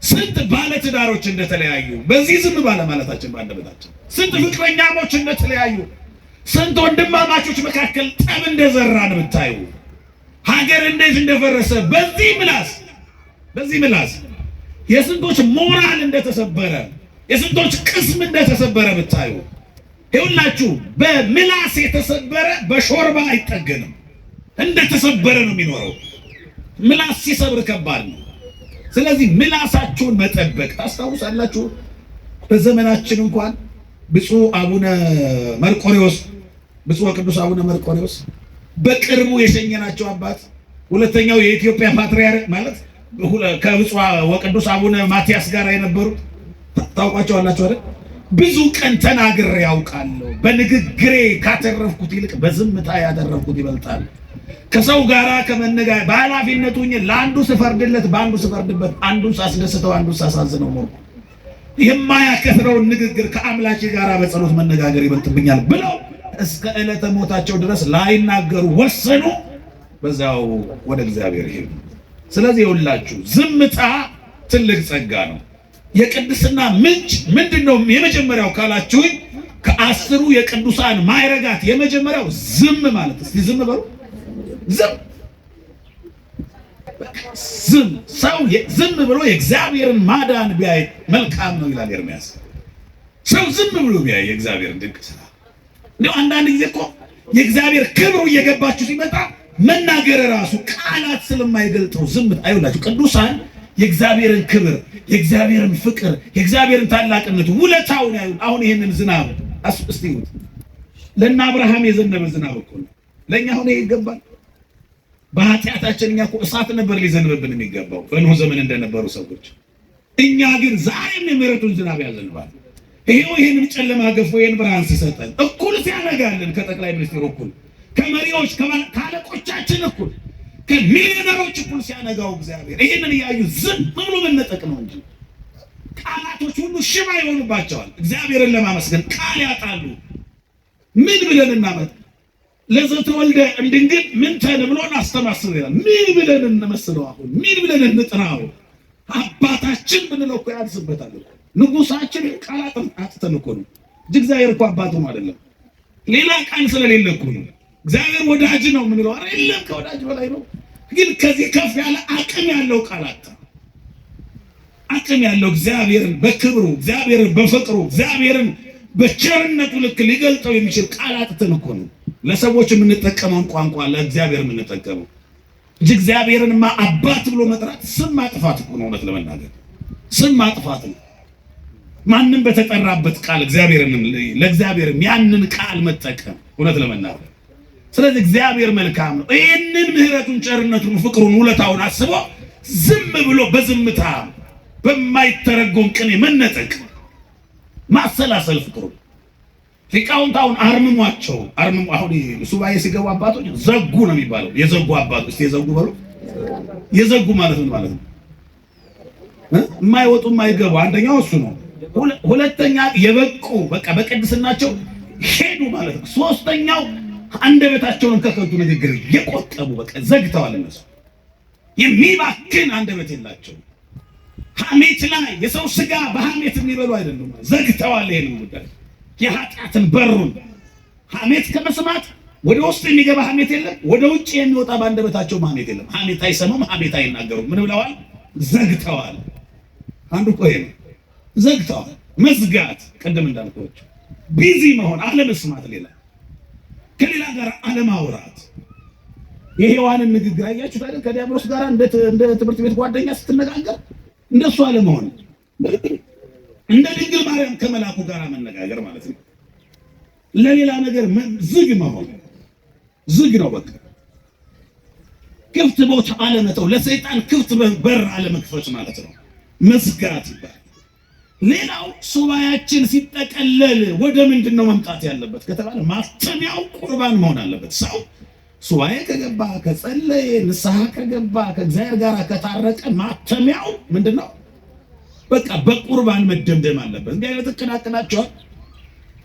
ስንት ባለ ትዳሮች እንደተለያዩ በዚህ ዝም ባለ ማለታችን ባንደበታችን። ስንት ፍቅረኛሞች እንደተለያዩ፣ ስንት ወንድማማቾች መካከል ጠብ እንደዘራን ብታዩ፣ ሀገር እንዴት እንደፈረሰ በዚህ ምላስ የስንቶች ሞራል እንደተሰበረ፣ የስንቶች ቅስም እንደተሰበረ ብታዩ። ይኸውላችሁ በምላስ የተሰበረ በሾርባ አይጠገንም፣ እንደተሰበረ ነው የሚኖረው። ምላስ ሲሰብር ከባድ ነው። ስለዚህ ምላሳችሁን መጠበቅ። ታስታውሳላችሁ በዘመናችን እንኳን ብፁዕ አቡነ መርቆሬዎስ፣ ብፁዕ ቅዱስ አቡነ መርቆሬዎስ በቅርቡ የሸኘናቸው አባት፣ ሁለተኛው የኢትዮጵያ ፓትርያርክ ማለት ከብፁዕ ወቅዱስ አቡነ ማትያስ ጋር የነበሩት ታውቋቸዋላችሁ አይደል? ብዙ ቀን ተናግሬ ያውቃለሁ። በንግግሬ ካተረፍኩት ይልቅ በዝምታ ያደረፍኩት ይበልጣል። ከሰው ጋራ ከመነጋገር በኃላፊነቱ ለአንዱ ስፈርድለት፣ በአንዱ ስፈርድበት፣ አንዱን ሳስደስተው፣ አንዱን ሳሳዝነው ኖርኩ። የማያከትረውን ንግግር ከአምላኬ ጋራ በጸሎት መነጋገር ይበልጥብኛል ብለው እስከ ዕለተ ሞታቸው ድረስ ላይናገሩ ወሰኑ። በዛው ወደ እግዚአብሔር ሄዱ። ስለዚህ ይኸውላችሁ ዝምታ ትልቅ ጸጋ ነው። የቅድስና ምንጭ ምንድነው? የመጀመሪያው ካላችሁኝ ከ10ሩ የቅዱሳን ማዕረጋት የመጀመሪያው ዝም ማለት። እስቲ ዝም በሉ። ዝም ሰው ዝም ብሎ የእግዚአብሔርን ማዳን ቢያይ መልካም ነው ይላል ኤርምያስ። ሰው ዝም ብሎ ቢያይ የእግዚአብሔርን ድንቅ ስራ። እንደው አንዳንድ ጊዜ እኮ የእግዚአብሔር ክብሩ እየገባችሁ ሲመጣ መናገር ራሱ ቃላት ስለማይገልጠው ዝም አይውላችሁ። ቅዱሳን የእግዚአብሔርን ክብር፣ የእግዚአብሔርን ፍቅር፣ የእግዚአብሔርን ታላቅነት ውለታውን ያዩ። አሁን ይሄንን ዝናብ እስቲዩት። ለእነ አብርሃም የዘነበ ዝናብ እኮ ነው። ለእኛ አሁን ይሄ ይገባል? በኃጢአታችን እኛ እኮ እሳት ነበር ሊዘንብብን የሚገባው በኖህ ዘመን እንደነበሩ ሰዎች። እኛ ግን ዛሬም የምሕረቱን ዝናብ ያዘንባል። ይሄው ይሄንን ጨለማ ገፎ ይሄን ብርሃን ሲሰጠን እኩል ሲያነጋልን ከጠቅላይ ሚኒስትሩ እኩል፣ ከመሪዎች ከአለቆቻችን እኩል፣ ከሚሊዮነሮች እኩል ሲያነጋው እግዚአብሔር ይሄንን እያዩ ዝም ብሎ መነጠቅ ነው እንጂ ቃላቶች ሁሉ ሽባ ይሆኑባቸዋል። እግዚአብሔርን ለማመስገን ቃል ያጣሉ። ምን ብለን እናመጥ? ለዘተወልደ እንድንግል ምን ተብሎን አስተማስብ ይላል። ምን ብለን እንመስለው? አሁን ምን ብለን እንጥራው? አባታችን ብንለው እኮ ያንስበታል እኮ። ንጉሳችን ቃላት አጥተን እኮ ነው። እግዚአብሔር እኮ አባቱ አይደለም፣ ሌላ ቃል ስለሌለ እኮ ነው። እግዚአብሔር ወዳጅ ነው የምንለው አይደለም፣ ከወዳጅ በላይ ነው። ግን ከዚህ ከፍ ያለ አቅም ያለው ቃላት፣ አቅም ያለው እግዚአብሔርን በክብሩ፣ እግዚአብሔርን በፍቅሩ፣ እግዚአብሔርን በቸርነቱ ልክ ሊገልጠው የሚችል ቃላት እኮ ነው። ለሰዎች የምንጠቀመውን ቋንቋ ለእግዚአብሔር የምንጠቀመው እንጂ እግዚአብሔርንማ አባት ብሎ መጥራት ስም ማጥፋት እኮ ነው። እውነት ለመናገር ስም ማጥፋት ነው። ማንም በተጠራበት ቃል እግዚአብሔርንም ለእግዚአብሔርም ያንን ቃል መጠቀም እውነት ለመናገር። ስለዚህ እግዚአብሔር መልካም ነው። ይህንን ምሕረቱን፣ ቸርነቱን፣ ፍቅሩን፣ ውለታውን አስቦ ዝም ብሎ በዝምታ በማይተረጎም ቅኔ መነጠቅ፣ ማሰላሰል ፍቅሩን ሊቃውንታውን አርምሟቸው አሁን ሱባኤ ሲገቡ አባቶች ዘጉ ነው የሚባለው። የዘጉ አባቶች የዘጉ በሉ። የዘጉ ማለት ምን ማለት ነው? የማይወጡ የማይገቡ። አንደኛው እሱ ነው። ሁለተኛ የበቁ በቃ በቅድስናቸው ሄዱ ማለት ነው። ሶስተኛው አንደበታቸውን ከከንቱ ንግግር የቆጠቡ በቃ ዘግተዋል። እነሱ የሚባክን አንደበት የላቸው። ሐሜት ላይ የሰው ስጋ በሐሜት የሚበሉ አይደሉም። ዘግተዋል ይሄን ጉዳይ የኃጢአትን በሩን። ሐሜት ከመስማት ወደ ውስጥ የሚገባ ሐሜት የለም፣ ወደ ውጭ የሚወጣ በአንደበታቸው ሐሜት የለም። ሐሜት አይሰሙም፣ ሐሜት አይናገሩም። ምን ብለዋል? ዘግተዋል። አንዱ ቆይ ነው ዘግተዋል። መዝጋት ቅድም እንዳልኳቸው ቢዚ መሆን፣ አለመስማት፣ ሌላ ከሌላ ጋር አለማውራት። የሔዋንን ንግግር አያችሁት አይደል? ከዲያብሎስ ጋር እንደ ትምህርት ቤት ጓደኛ ስትነጋገር እንደሱ አለመሆን፣ እንደ ድንግል ማርያም ከመላኩ ጋር መነጋገር ማለት ነው። ለሌላ ነገር ዝግ መሆን፣ ዝግ ነው በቃ። ክፍት ቦታ አለመተው፣ ለሰይጣን ክፍት በር አለመክፈት ማለት ነው። መዝጋት ይባላል። ሌላው ሱባኤያችን ሲጠቀለል ወደ ምንድን ነው መምጣት ያለበት ከተባለ ማተሚያው ቁርባን መሆን አለበት። ሰው ሱባኤ ከገባ ከጸለየ ንስሐ ከገባ ከእግዚአብሔር ጋር ከታረቀ ማተሚያው ምንድን ነው? በቃ በቁርባን መደምደም አለበት። እንዲህ አይነት እቅድ አቅዳቸዋል።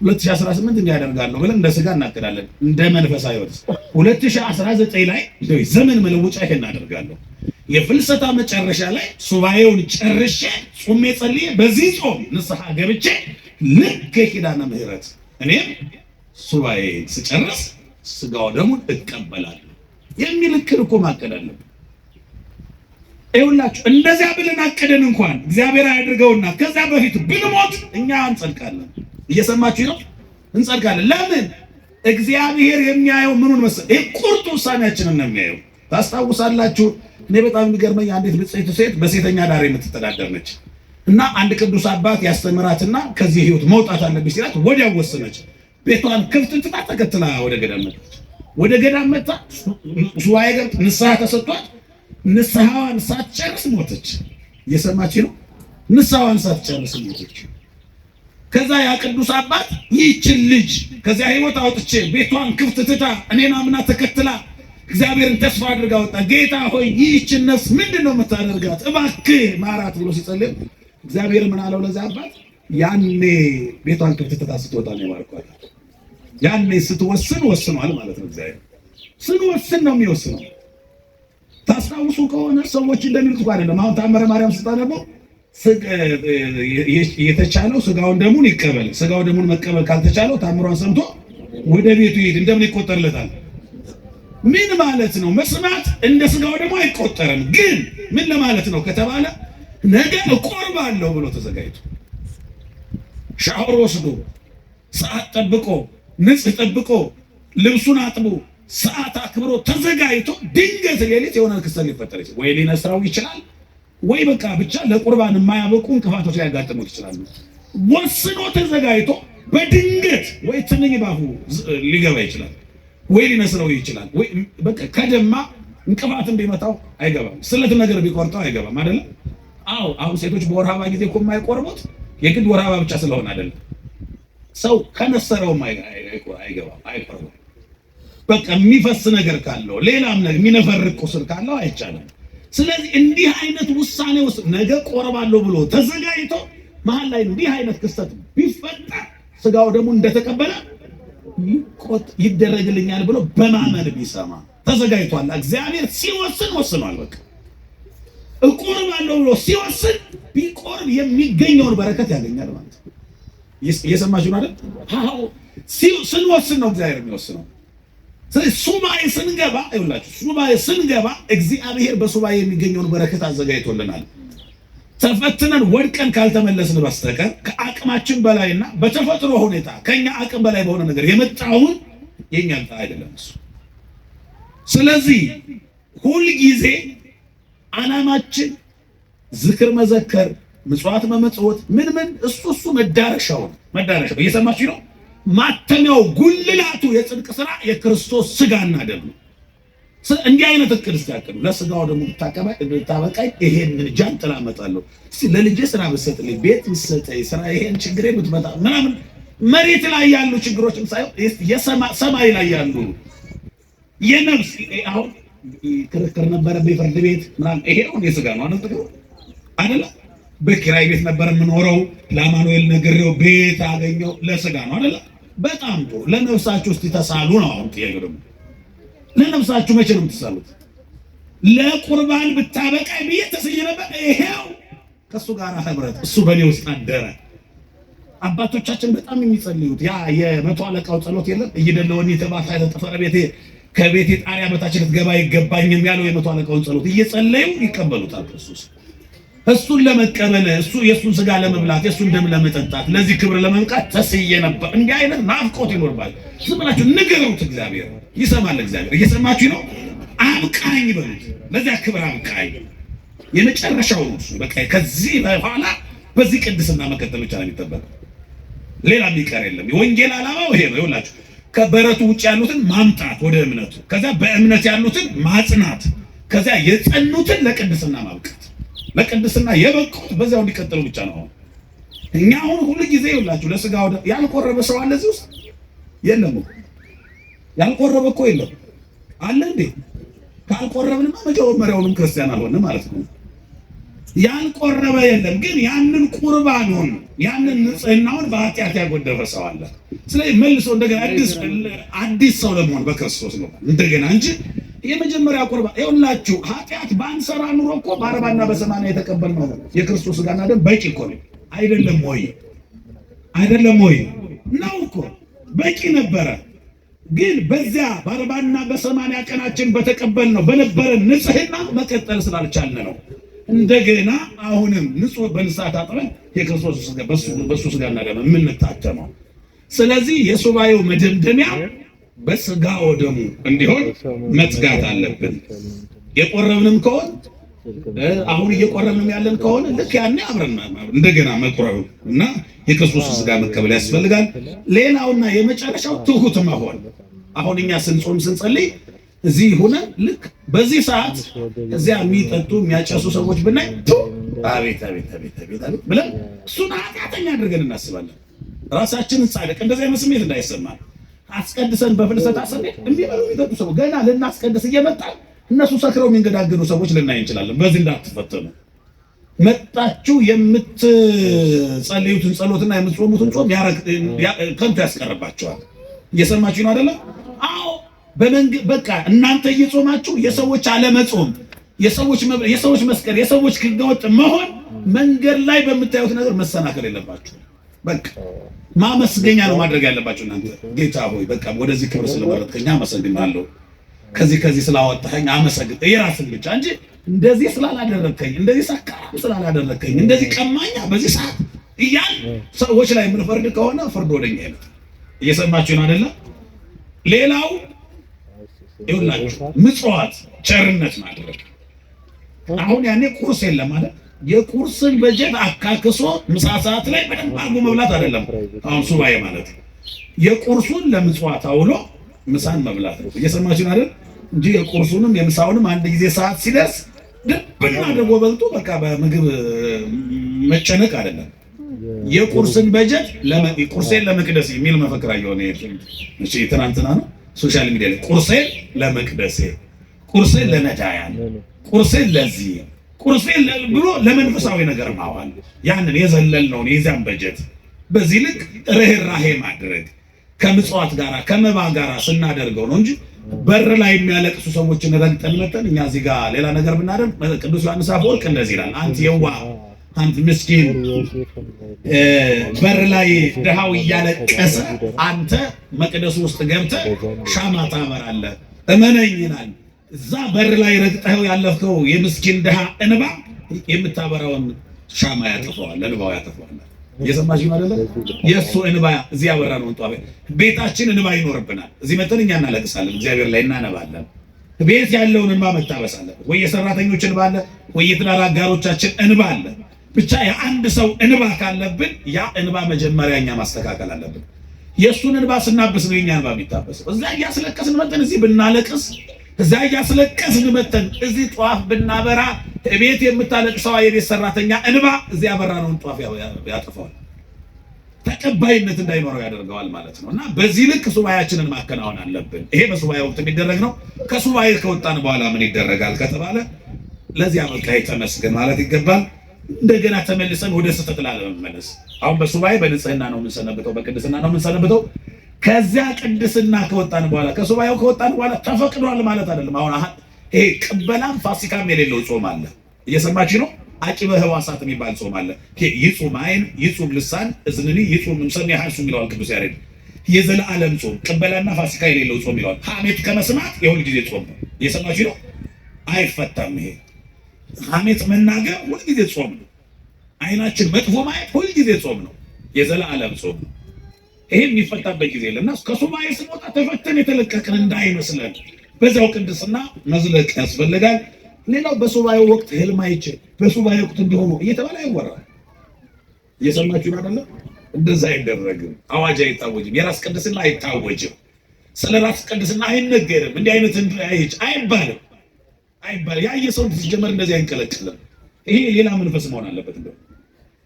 2018 እንዲያደርጋለሁ ብለን እንደ ስጋ እናቅዳለን። እንደ መንፈሳዊ ሕይወት 2019 ላይ ዘመን መለወጫ ይሄን እናደርጋለሁ። የፍልሰታ መጨረሻ ላይ ሱባኤውን ጨርሼ ጾሜ ጸልዬ በዚህ ጾም ንስሐ ገብቼ ልክ የኪዳነ ምሕረት እኔም ሱባኤ ስጨርስ ስጋው ደሙን እቀበላለሁ የሚል እቅድ እኮ ማቀድ አለብን። ይኸውላችሁ እንደዚያ ብለን አቅደን እንኳን እግዚአብሔር አያድርገውና ከዛ በፊት ብንሞት እኛ እንጸድቃለን። እየሰማችሁ ነው? እንጸድቃለን። ለምን? እግዚአብሔር የሚያየው ምኑን መሰለህ? ይሄ ቁርጥ ውሳኔያችንን ነው የሚያየው። ታስታውሳላችሁ? እኔ በጣም የሚገርመኝ አንዲት ብጽዕት ሴት በሴተኛ ዳር የምትተዳደር ነች እና አንድ ቅዱስ አባት ያስተምራትና ከዚህ ህይወት መውጣት አለብሽ ሲላት ወዲያው ወሰነች። ቤቷን ክፍት ትታ ተከትላ ወደ ገዳም መጣች። ወደ ገዳም መጣ ሱባኤ ገብታ ንስሐ ተሰጥቷት ንስሐዋን ሳትጨርስ ሞተች። እየሰማች ነው? ንስሐዋን ሳትጨርስ ሞተች። ከዛ ያ ቅዱስ አባት ይህችን ልጅ ከዚያ ህይወት አውጥቼ ቤቷን ክፍት ትታ እኔን አምና ተከትላ እግዚአብሔርን ተስፋ አድርጋ ወጣ። ጌታ ሆይ ይህችን ነፍስ ምንድነው የምታደርጋት? እባክህ ማራት ብሎ ሲጸልይ እግዚአብሔር ምን አለው ለዛ አባት? ያኔ ቤቷን ክፍት ትታ ስትወጣ ነው የማርኳት። ያኔ ስትወስን ወስኗል ማለት ነው። እግዚአብሔር ስንወስን ነው የሚወስነው። ታስታውሱ ከሆነ ሰዎች እንደሚሉት እኮ አይደለም። አሁን ታምረ ማርያም ስታነቡ የተቻለው ስጋውን ደሙን ይቀበል፣ ስጋው ደሙን መቀበል ካልተቻለው ታምሯን ሰምቶ ወደ ቤቱ ይሄድ እንደምን ይቆጠርለታል? ምን ማለት ነው? መስማት እንደ ስጋው ደግሞ አይቆጠርም። ግን ምን ለማለት ነው ከተባለ ነገ እቆርባለሁ ብሎ ተዘጋጅቶ ሻወር ወስዶ ሰዓት ጠብቆ ንጽህ ጠብቆ ልብሱን አጥቦ ሰዓት አክብሮ ተዘጋጅቶ ድንገት ሌሊት የሆነ ክስተት ሊፈጠር ይችላል። ወይ ሊነስራው ይችላል፣ ወይ በቃ ብቻ ለቁርባን የማያበቁ እንቅፋቶች ሊያጋጥሙት ይችላሉ። ወስኖ ተዘጋጅቶ በድንገት ወይ ትንኝ ባፉ ሊገባ ይችላል፣ ወይ ሊነስረው ይችላል። ወይ በቃ ከደማ እንቅፋት እንዲመታው አይገባም። ስለት ነገር ቢቆርጠው አይገባም አይደል? አዎ። አሁን ሴቶች በወር አበባ ጊዜ እኮ የማይቆርቡት የግድ ወር አበባ ብቻ ስለሆነ አይደለም። ሰው ከነሰረውም አይገባም፣ አይቆርቡም። በቃ የሚፈስ ነገር ካለው ሌላም ነገር የሚነፈርቅ ቁስል ካለው አይቻልም። ስለዚህ እንዲህ አይነት ውሳኔ ውስጥ ነገ ቆርባለሁ ብሎ ተዘጋጅቶ መሀል ላይ እንዲህ አይነት ክስተት ቢፈጠር ስጋው ደግሞ እንደተቀበለ ይደረግልኛል ብሎ በማመን ቢሰማ ተዘጋጅቷል። እግዚአብሔር ሲወስን ወስኗል። በቃ እቆርባለሁ ብሎ ሲወስን ቢቆርብ የሚገኘውን በረከት ያገኛል ማለት ነው። እየሰማችሁ ነው አይደል? አዎ፣ ስንወስን ነው እግዚአብሔር የሚወስነው። ስለዚህ ሱባኤ ስንገባ ይኸውላችሁ፣ ሱባኤ ስንገባ እግዚአብሔር በሱባኤ የሚገኘውን በረከት አዘጋጅቶልናል። ተፈትነን ወድቀን ካልተመለስን በስተቀር ከአቅማችን በላይና በተፈጥሮ ሁኔታ ከኛ አቅም በላይ በሆነ ነገር የመጣውን የኛ አይደለም እሱ። ስለዚህ ሁልጊዜ ዓላማችን ዝክር መዘከር፣ ምጽዋት መመጽወት ምን እሱ መዳረሻው እየሰማችሁ ነው። ማተሚያው ጉልላቱ የጽድቅ ስራ የክርስቶስ ስጋና ደም ነው። እንዲህ አይነት እቅድ ሲያቀዱ ለስጋው ደግሞ ብታበቃኝ ይሄንን ጃንጥላ አመጣለሁ፣ እስቲ ለልጄ ስራ ብትሰጥልኝ፣ ቤት ብትሰጠኝ፣ ስራ ይሄን ችግሬ ብትመጣ ምናምን መሬት ላይ ያሉ ችግሮችም ሳይሆን ሰማይ ላይ ያሉ የነፍስ አሁን ክርክር ነበረ በፍርድ ቤት ምናምን። ይሄ ነው የሥጋ ነው አይደል? በኪራይ ቤት ነበር የምኖረው። ለአማኑኤል ነግሬው ቤት አገኘው። ለሥጋ ነው አይደል? በጣም ጥሩ። ለነፍሳችሁ እስቲ ተሳሉ ነው አሁን ጥያቄው ደግሞ። ለነፍሳችሁ መቼ ነው የምትሳሉት? ለቁርባን ብታበቃ ብዬ ተስዬ ነበር። ይሄው ከእሱ ጋር ህብረት እሱ በእኔ ውስጥ አደረ። አባቶቻችን በጣም የሚጸልዩት ያ የመቶ አለቃው ጸሎት የለም? እየደለወኒ ተባታ ተጠፈረ ቤቴ ከቤቴ ጣሪያ በታች ልትገባ አይገባኝም ያለው የመቶ አለቃውን ጸሎት እየጸለዩ ይቀበሉታል ክርስቶስ። እሱን ለመቀበል እሱ የእሱን ሥጋ ለመብላት የእሱን ደም ለመጠጣት ለዚህ ክብር ለመብቃት ተስዬ ነበር። እንዲህ አይነት ናፍቆት ይኖርባል። ዝም ብላችሁ ንገሩት፣ እግዚአብሔር ይሰማል። እግዚአብሔር እየሰማችሁ ነው። አብቃኝ በሉት፣ ለዚያ ክብር አብቃኝ። የመጨረሻው ነው እሱ። በቃ ከዚህ በኋላ በዚህ ቅድስና መቀጠል ብቻ ነው የሚጠበቀው። ሌላ የሚቀር የለም። የወንጌል ዓላማው ይሄ ነው። ይኸውላችሁ ከበረቱ ውጭ ያሉትን ማምጣት ወደ እምነቱ፣ ከዛ በእምነት ያሉትን ማጽናት፣ ከዛ የጸኑትን ለቅድስና ማብቃት። ለቅድስና የበቁት በዛው እንዲቀጥሉ ብቻ ነው። እኛ አሁን ሁሉ ጊዜ ይኸውላችሁ ለሥጋው ያልቆረበ ሰው አለ እዚህ ውስጥ የለም። ያልቆረበ እኮ የለም አለ እንዴ? ካልቆረብንማ መጀመሪያውንም ክርስቲያን አልሆንም ማለት ነው። ያልቆረበ የለም። ግን ያንን ቁርባኑን ያንን ንጽህናውን በኃጢአት ያጎደፈ ሰው አለ። ስለዚህ መልሶ እንደገና አዲስ ሰው ለመሆን በክርስቶስ ነው እንደገና እንጂ የመጀመሪያ ቁርባን ይኸውላችሁ ኃጢአት ባንሰራ ኑሮ እኮ በ40 እና በ80 የተቀበልነው የክርስቶስ ሥጋና ደም በቂ እኮ ነው። አይደለም ወይ? አይደለም ወይ? ነው እኮ በቂ ነበረ። ግን በዚያ በ40 እና በ80 ቀናችን በተቀበልነው በነበረን ንጽህና መቀጠል ስላልቻልን ነው እንደገና አሁንም ንጹህ በንስሐ ታጥበን የክርስቶስ ሥጋ በሱ ሥጋና ደም የምንታተመው። ስለዚህ የሱባኤው መደምደሚያ በሥጋ ወደሙ እንዲሆን መትጋት አለብን። የቆረብንም ከሆነ አሁን እየቆረብንም ያለን ከሆነ ልክ ያኔ አብረን እንደገና መቁረብ እና የክርስቶስ ሥጋ መቀበል ያስፈልጋል። ሌላውና የመጨረሻው ትሁት መሆን። አሁን እኛ ስንጾም ስንጸልይ እዚህ ሆነ ልክ በዚህ ሰዓት እዚያ የሚጠጡ የሚያጨሱ ሰዎች ብናይ አቤት አቤት አቤት አቤት ብለን እሱን ኃጢአተኛ አድርገን እናስባለን። ራሳችንን ጻድቅ እንደዚህ አይነት ስሜት እንዳይሰማን አስቀድሰን በፍልሰት አሰብን እንዲበሉ የሚጠጡ ሰዎች ገና ልናስቀድስ እየመጣን እነሱ ሰክረው የሚንገዳገዱ ሰዎች ልናይ እንችላለን። በዚህ እንዳትፈተኑ። መጣችሁ የምትጸልዩትን ጸሎትና የምትጾሙትን ጾም ከንቱ ያስቀርባቸዋል። እየሰማችሁ ነው አይደለ? አዎ በቃ እናንተ እየጾማችሁ የሰዎች አለመጾም፣ የሰዎች መስቀል፣ የሰዎች ህገወጥ መሆን መንገድ ላይ በምታዩት ነገር መሰናከል የለባችሁ። በቃ ማመስገኛ ነው ማድረግ ያለባችሁ እናንተ። ጌታ ሆይ በቃ ወደዚህ ክብር ስለመረጥከኝ አመሰግናለሁ፣ ከዚህ ስላወጣኸኝ አመሰግን። የራስን ብቻ እንጂ እንደዚህ ስላላደረከኝ፣ እንደዚህ ሰካራም ስላላደረከኝ፣ እንደዚህ ቀማኛ በዚህ ሰዓት እያል ሰዎች ላይ የምንፈርድ ከሆነ ፍርድ ወደኛ ይመጣል። እየሰማችሁ ነው አይደለ? ሌላው ይኸውላችሁ ምጽዋት፣ ቸርነት ማድረግ። አሁን ያኔ ቁርስ የለም አይደል? የቁርስን በጀት አካክሶ ምሳ ሰዓት ላይ በደንብ አርጎ መብላት አይደለም አሁን ሱባኤ ማለት። የቁርሱን ለምጽዋት አውሎ ምሳን መብላት ነው። እየሰማችሁ አይደል? እንጂ የቁርሱንም የምሳውንም አንድ ጊዜ ሰዓት ሲደርስ ድብና አድርጎ በልቶ በቃ በምግብ መጨነቅ አይደለም። የቁርስን በጀት ቁርሴን ለመቅደስ የሚል መፈክር የሆነ እሺ፣ ትናንትና ነው ሶሻል ሚዲያ ላይ ቁርሴን ለመቅደስ፣ ቁርሴን ለነዳያን፣ ቁርሴን ለዚህ፣ ቁርሴን ብሎ ለመንፈሳዊ ነገር ማዋል ያንን የዘለልነውን የዚያን በጀት በዚህ ልክ ርህራሄ ማድረግ ከምጽዋት ጋራ ከመባ ጋራ ስናደርገው ነው እንጂ በር ላይ የሚያለቅሱ ሰዎችን ረግጠን መተን እኛ እዚህ ጋር ሌላ ነገር ብናደርግ ቅዱስ ዮሐንስ አፈወርቅ እንደዚህ ይላል። አንተ የዋህ አንተ ምስኪን በር ላይ ድሃው እያለቀሰ አንተ መቅደሱ ውስጥ ገብተህ ሻማ ታበራለህ። እመነኝ ይላል። እዛ በር ላይ ረግጠኸው ያለፍከው የምስኪን ድሃ እንባ የምታበራውን ሻማ ያጠፋዋል፣ እንባው ያጠፋዋል። እየሰማችሁ አይደለ? የእሱ እንባ እዚህ ያበራ ነው። ቤታችን እንባ ይኖርብናል። እዚህ መተን እኛ እናለቅሳለን፣ እግዚአብሔር ላይ እናነባለን። ቤት ያለውን እንባ መታበስ አለበት። ወይ የሰራተኞች እንባ አለ፣ ወይ የትዳር አጋሮቻችን እንባ አለ። ብቻ የአንድ ሰው እንባ ካለብን ያ እንባ መጀመሪያ እኛ ማስተካከል አለብን። የእሱን እንባ ስናብስ ነው የኛ እንባ የሚታበሰው። እዛ እያስለቀስን መተን እዚህ ብናለቅስ፣ እዛ እያስለቀስን መተን እዚህ ጧፍ ብናበራ ቤት የምታለቅሰዋ የቤት ሰራተኛ እንባ እዚህ ያበራነውን ጧፍ ያጠፋዋል። ተቀባይነት እንዳይኖረው ያደርገዋል ማለት ነው። እና በዚህ ልክ ሱባኤያችንን ማከናወን አለብን። ይሄ በሱባኤ ወቅት የሚደረግ ነው። ከሱባኤ ከወጣን በኋላ ምን ይደረጋል ከተባለ ለዚያ በቃ ተመስገን ማለት ይገባል። እንደገና ተመልሰን ወደ ስህተት ላለመመለስ። አሁን በሱባኤ በንጽህና ነው የምንሰነብተው፣ በቅድስና ነው የምንሰነብተው። ከዚያ ቅድስና ከወጣን በኋላ ከሱባኤው ከወጣን በኋላ ተፈቅዷል ማለት አይደለም። አሁን ይሄ ቅበላም ፋሲካም የሌለው ጾም አለ። እየሰማችሁ ነው። አቂበ ሕዋሳት የሚባል ጾም አለ። ይጹም ዓይን፣ ይጹም ልሳን፣ እዝንኒ ይጹም እምሰሚዐ ሐሱ ይለዋል ቅዱስ ያሬድ። የዘላለም ጾም ቅበላና ፋሲካ የሌለው ጾም ይለዋል። ሐሜት ከመስማት የሁል ጊዜ ጾም ነው። እየሰማችሁ ነው። አይፈታም። ይሄ ሐሜት መናገር ሁል ጊዜ ጾም ነው። ዓይናችን መጥፎ ማየት ሁል ጊዜ ጾም ነው። የዘላለም ጾም ነው። ይሄ የሚፈታበት ጊዜ የለምና ከሱባኤ ስንወጣ ተፈተን የተለቀቅን እንዳይመስለን በዛው ቅድስና መዝለቅ ያስፈልጋል። ሌላው በሱባኤው ወቅት ህልም አይቼ በሱባኤው ወቅት እንዲሆኑ እየተባለ አይወራም። እየሰማችሁ ነው አይደለ? እንደዛ አይደረግም። አዋጅ አይታወጅም። የራስ ቅድስና አይታወጅም። ስለ ራስ ቅድስና አይነገርም። እንዲህ አይነት አይባልም። ያየ ሰው ሲጀመር እንደዚህ አይንቀለቅልም። ይሄ ሌላ መንፈስ መሆን አለበት። እንደው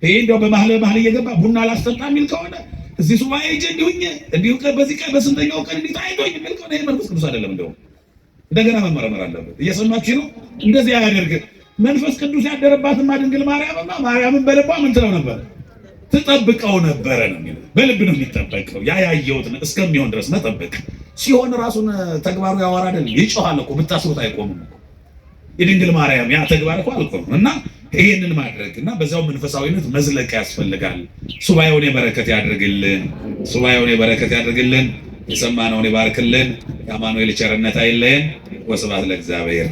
ይሄ እንደው በመሀል እየገባ ቡና ላስጠጣ የሚል ከሆነ እዚህ ሱባኤ ሂጅ እንዲሁ በዚህ ቀን በስንተኛው ቀን እንዲህ ታይቶኝ የሚል ከሆነ ይሄ መንፈስ ቅዱስ አይደለም። እንደው እንደገና መመረመር አለበት። እየሰማችሁ ነው። እንደዚህ አያደርግም። መንፈስ ቅዱስ ያደረባትማ ድንግል ማርያምን በልቧ ምን ትለው ነበር? ትጠብቀው ነበረ ነው የሚለው። በልብ ነው የሚጠበቀው። ያየሁት እስከሚሆን ድረስ መጠበቅ ሲሆን ራሱን ተግባሩ ያወራ አይደል? ይጮሃል እኮ ብታስሩት አይቆምም እኮ የድንግል ማርያም ያ ተግባር እኮ አልቆምም። እና ይሄንን ማድረግ እና በዛው መንፈሳዊነት መዝለቅ ያስፈልጋል። ሱባኤውን የበረከት ያድርግልን። ሱባኤውን የበረከት ያድርግልን። የሰማነውን ይባርክልን። የአማኑኤል ቸርነት አይለየን። ወስብሐት ለእግዚአብሔር።